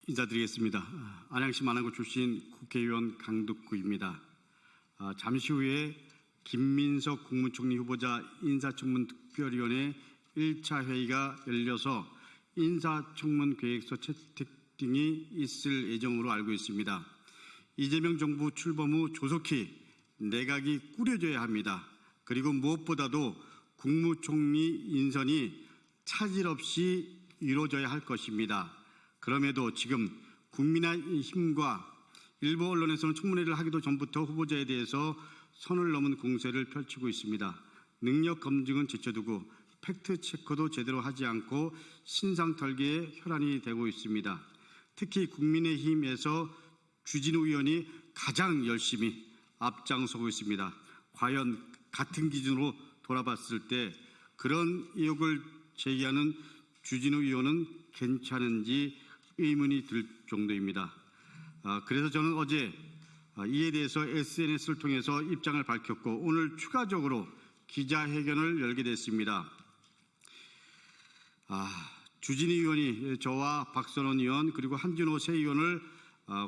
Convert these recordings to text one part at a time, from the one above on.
인사드리겠습니다. 안양시 만안구 출신 국회의원 강덕구입니다. 잠시 후에 김민석 국무총리 후보자 인사청문 특별위원회 1차 회의가 열려서 인사청문 계획서 채택 등이 있을 예정으로 알고 있습니다. 이재명 정부 출범 후 조속히 내각이 꾸려져야 합니다. 그리고 무엇보다도 국무총리 인선이 차질 없이 이루어져야 할 것입니다. 그럼에도 지금 국민의힘과 일부 언론에서는 청문회를 하기도 전부터 후보자에 대해서 선을 넘은 공세를 펼치고 있습니다. 능력 검증은 제쳐두고 팩트체크도 제대로 하지 않고 신상털기에 혈안이 되고 있습니다. 특히 국민의힘에서 주진우 의원이 가장 열심히 앞장서고 있습니다. 과연 같은 기준으로 돌아봤을 때 그런 의혹을 제기하는 주진우 의원은 괜찮은지 의문이 들 정도입니다. 그래서 저는 어제 이에 대해서 SNS를 통해서 입장을 밝혔고 오늘 추가적으로 기자회견을 열게 됐습니다. 주진우 의원이 저와 박선원 의원 그리고 한준호 새 의원을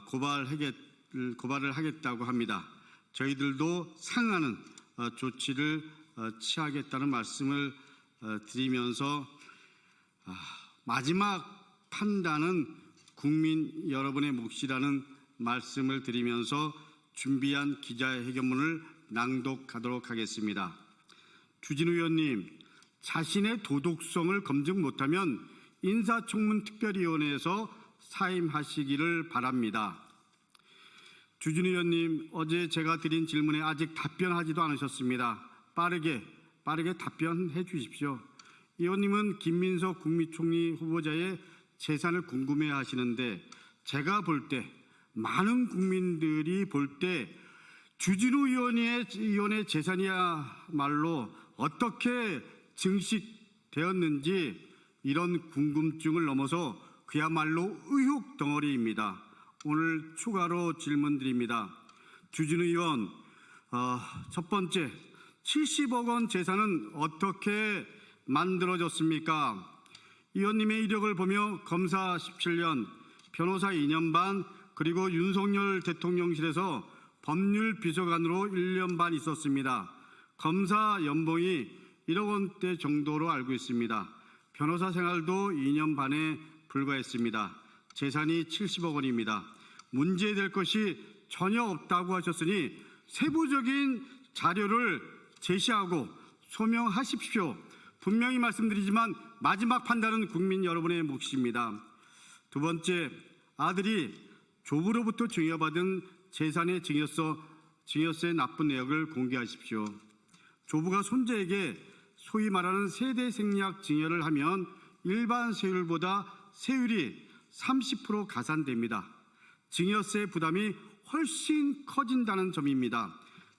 고발을 하겠다고 합니다. 저희들도 상응하는 조치를 취하겠다는 말씀을 드리면서 마지막 판단은 국민 여러분의 몫이라는 말씀을 드리면서 준비한 기자회견문을 낭독하도록 하겠습니다. 주진우 의원님, 자신의 도덕성을 검증 못하면 인사청문 특별위원회에서 사임하시기를 바랍니다. 주진우 의원님, 어제 제가 드린 질문에 아직 답변하지도 않으셨습니다. 빠르게 답변해 주십시오. 의원님은 김민석 국무총리 후보자의 재산을 궁금해 하시는데 제가 볼 때 많은 국민들이 볼 때 주진우 의원의 재산이야말로 어떻게 증식되었는지 이런 궁금증을 넘어서 그야말로 의혹 덩어리입니다. 오늘 추가로 질문드립니다. 주진우 의원, 첫 번째 70억 원 재산은 어떻게 만들어졌습니까? 의원님의 이력을 보며 검사 17년, 변호사 2년 반, 그리고 윤석열 대통령실에서 법률비서관으로 1년 반 있었습니다. 검사 연봉이 1억 원대 정도로 알고 있습니다. 변호사 생활도 2년 반에 불과했습니다. 재산이 70억 원입니다. 문제될 것이 전혀 없다고 하셨으니 세부적인 자료를 제시하고 소명하십시오. 분명히 말씀드리지만 마지막 판단은 국민 여러분의 몫입니다. 두 번째, 아들이 조부로부터 증여받은 재산의 증여세 납부 내역을 공개하십시오. 조부가 손자에게 소위 말하는 세대 생략 증여를 하면 일반 세율보다 세율이 30% 가산됩니다. 증여세 부담이 훨씬 커진다는 점입니다.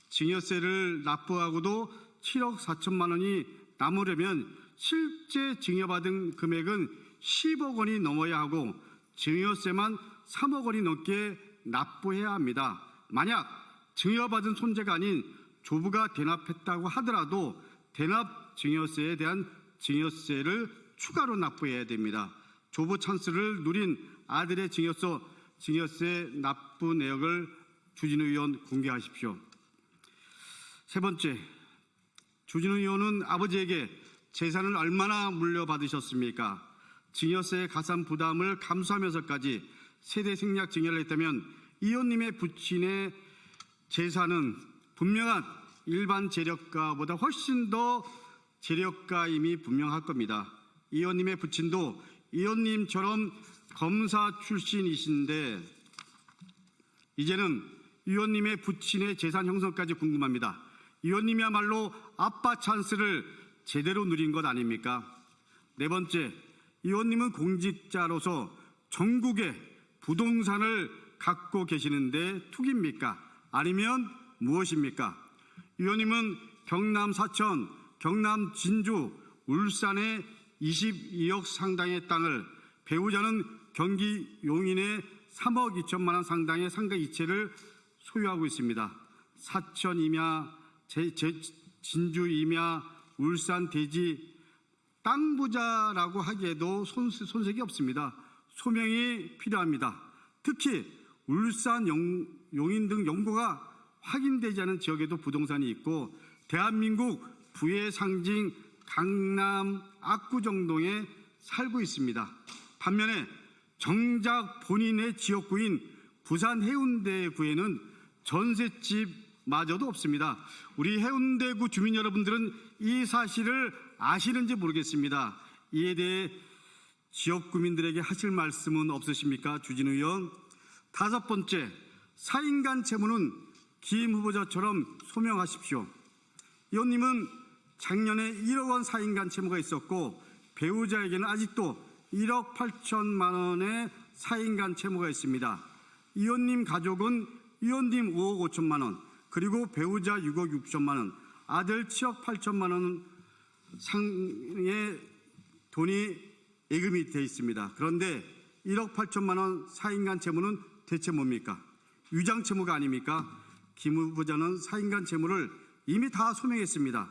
증여세를 납부하고도 7억 4천만 원이 남으려면 실제 증여받은 금액은 10억 원이 넘어야 하고 증여세만 3억 원이 넘게 납부해야 합니다. 만약 증여받은 손자가 아닌 조부가 대납했다고 하더라도 대납 증여세에 대한 증여세를 추가로 납부해야 됩니다. 조부 찬스를 누린 아들의 증여세 납부 내역을 주진우 의원 공개하십시오. 세 번째, 주진우 의원은 아버지에게 재산을 얼마나 물려받으셨습니까? 증여세 가산 부담을 감수하면서까지 세대 생략 증여를 했다면 의원님의 부친의 재산은 분명한 일반 재력가보다 훨씬 더 재력가임이 분명할 겁니다. 의원님의 부친도 의원님처럼 검사 출신이신데 이제는 의원님의 부친의 재산 형성까지 궁금합니다. 의원님이야말로 아빠 찬스를 제대로 누린 것 아닙니까? 네 번째, 의원님은 공직자로서 전국에 부동산을 갖고 계시는데 투기입니까? 아니면 무엇입니까? 의원님은 경남 사천, 경남 진주, 울산에 22억 상당의 땅을, 배우자는 경기 용인에 3억 2천만 원 상당의 상가 이체를 소유하고 있습니다. 사천 임야, 진주 임야, 울산 대지 땅 부자라고 하기에도 손색이 없습니다. 소명이 필요합니다. 특히 울산, 용인 등 영도가 확인되지 않은 지역에도 부동산이 있고 대한민국 부의 상징 강남 압구정동에 살고 있습니다. 반면에 정작 본인의 지역구인 부산 해운대구에는 전셋집마저도 없습니다. 우리 해운대구 주민 여러분들은 이 사실을 아시는지 모르겠습니다. 이에 대해 지역 구민들에게 하실 말씀은 없으십니까? 주진우 의원. 다섯 번째, 사인간 채무는 김 후보자처럼 소명하십시오. 의원님은 작년에 1억 원 사인간 채무가 있었고 배우자에게는 아직도 1억 8천만 원의 사인간 채무가 있습니다. 의원님 가족은 의원님 5억 5천만 원, 그리고 배우자 6억 6천만 원, 아들 7억 8천만 원 상의 돈이 예금이 되어 있습니다. 그런데 1억 8천만 원 사인간 채무는 대체 뭡니까? 위장 채무가 아닙니까? 김 후보자는 사인간 채무를 이미 다 소명했습니다.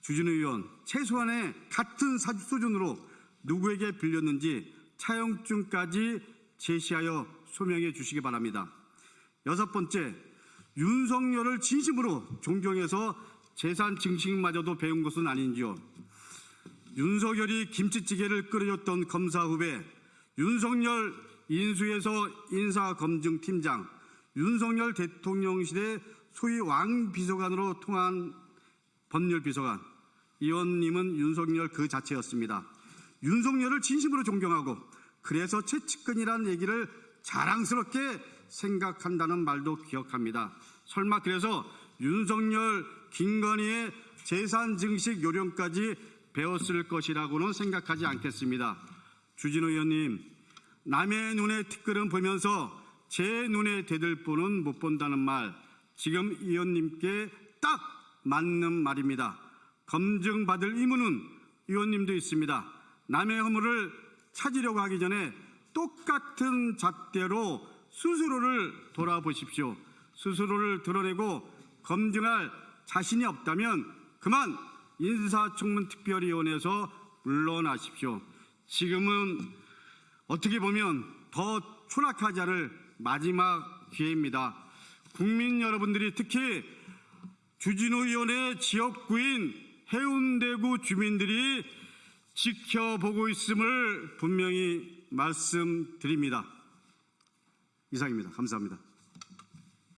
주진우 의원, 최소한의 같은 수준으로 누구에게 빌렸는지 차용증까지 제시하여 소명해 주시기 바랍니다. 여섯 번째, 윤석열을 진심으로 존경해서 재산 증식마저도 배운 것은 아닌지요. 윤석열이 김치찌개를 끓여줬던 검사 후배, 윤석열 인수해서 인사검증팀장, 윤석열 대통령실의 소위 왕비서관으로 통한 법률비서관, 의원님은 윤석열 그 자체였습니다. 윤석열을 진심으로 존경하고 그래서 최측근이라는 얘기를 자랑스럽게 생각한다는 말도 기억합니다. 설마 그래서 윤석열, 김건희의 재산 증식 요령까지 배웠을 것이라고는 생각하지 않겠습니다. 주진우 의원님, 남의 눈에 티끌은 보면서 제 눈에 대들보는 못 본다는 말, 지금 의원님께 딱 맞는 말입니다. 검증받을 의무는 의원님도 있습니다. 남의 허물을 찾으려고 하기 전에 똑같은 잣대로 스스로를 돌아보십시오. 스스로를 드러내고 검증할 자신이 없다면 그만 인사청문특별위원회에서 물러나십시오. 지금은 어떻게 보면 더 추락하지 않을 마지막 기회입니다. 국민 여러분들이 특히 주진우 의원의 지역구인 해운대구 주민들이 지켜보고 있음을 분명히 말씀드립니다. 이상입니다. 감사합니다.